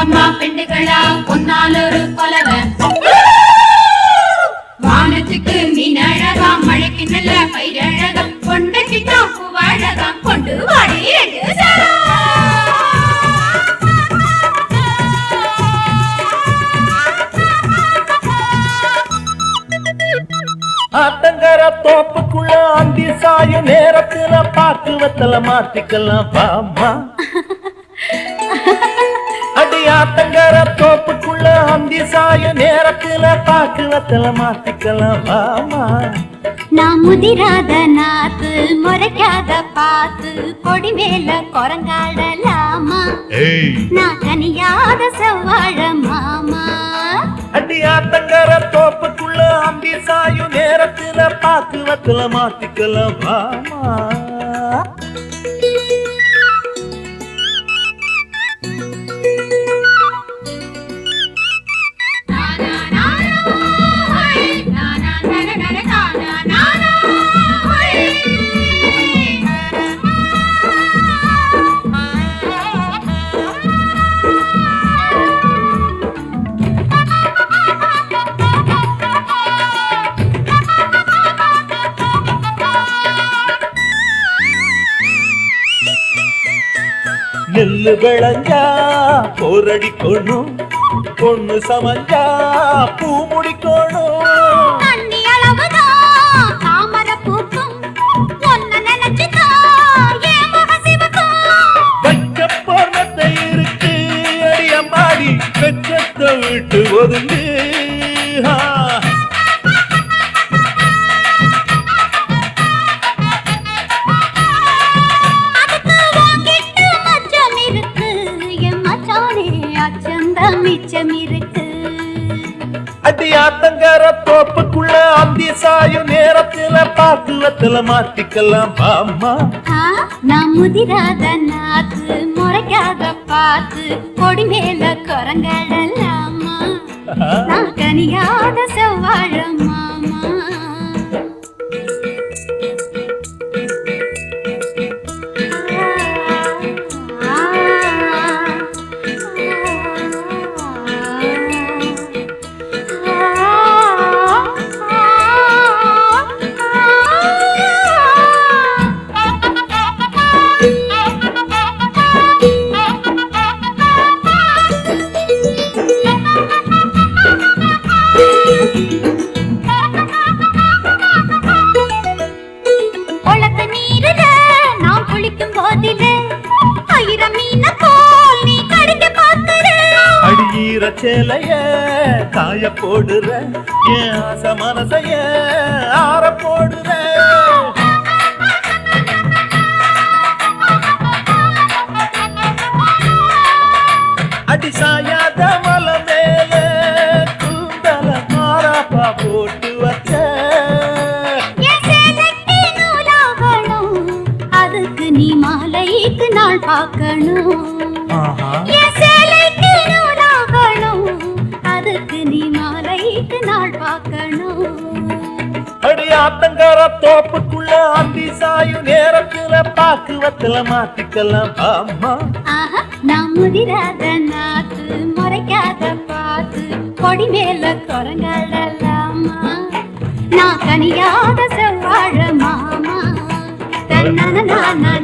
அம்மா பெண்டுகளா பொன்னாலொரு கொலவ வானத்துக்கு மீன் அழகா மழைக்கு நல்ல பயிர் அழகா கொண்டைக்கு பூ அழகா கொண்டு வாடி ஆத்தங்கர தோப்புக்குள்ள அந்தி சாய நேரத்துல பாக்குவத்துல மாத்திக்கலாம் பாமா அடி ஆத்தங்கர தோப்புக்குள்ள அந்தி சாய நேரத்துல பாக்குவத்துல மாத்திக்கலாம் பாமா நான் முதிராத நாத்து முறைக்காத பாத்து கொடி மேல குரங்காடலாமா நான் தனியாத செவ்வாழ மாமா அடி ஆத்தங்கர தோப்புக்குள்ள அந்தி சாய நேரத்துல பாக்குவத்துல மாத்திக்கலாம் பாமா நெல்லு விளைஞ்சா போரடிக்கணும் பொண்ணு சமஞ்சா பூ முடிக்கணும் தண்ணி அளவுதான் தாமர பூக்கும் ஒன்ன நினைச்சுதான் என் மகசிவக்கும் வைக்க போனத்தை இருக்கு அடியம்மாடி வெச்சத்தை விட்டு ஒதுங்கு அடி ஆத்தங்கர தோப்புக்குள்ள அந்தி சாயும் நேரத்துல பாக்குவத்துல மாத்திக்கலாம் பாமா நான் முதிராத நாத்து முறைக்காத பாத்து கொடி மேல குரங்கடலாமா நான் கனியாத செவ்வாழ மாமா சேலைய காய போடுற என் ஆசை மனசைய ஆற போடுற அடி சாயாத மலை மேல கூந்தல மாறாப்பா போட்டு வச்ச அதுக்கு நீ மாலைக்கு நாள் பார்க்கணும் அடி ஆத்தங்கர தோப்புக்குள்ள அந்தி சாயும் நேரத்துல பாக்குவத்துல மாத்திக்கலாம் பாமா நான் முதிராத நாத்து முறைக்காத பாத்து கொடி மேல குரங்கடலாமா நான் கனியாத செவ்வாழ மாமா தன தன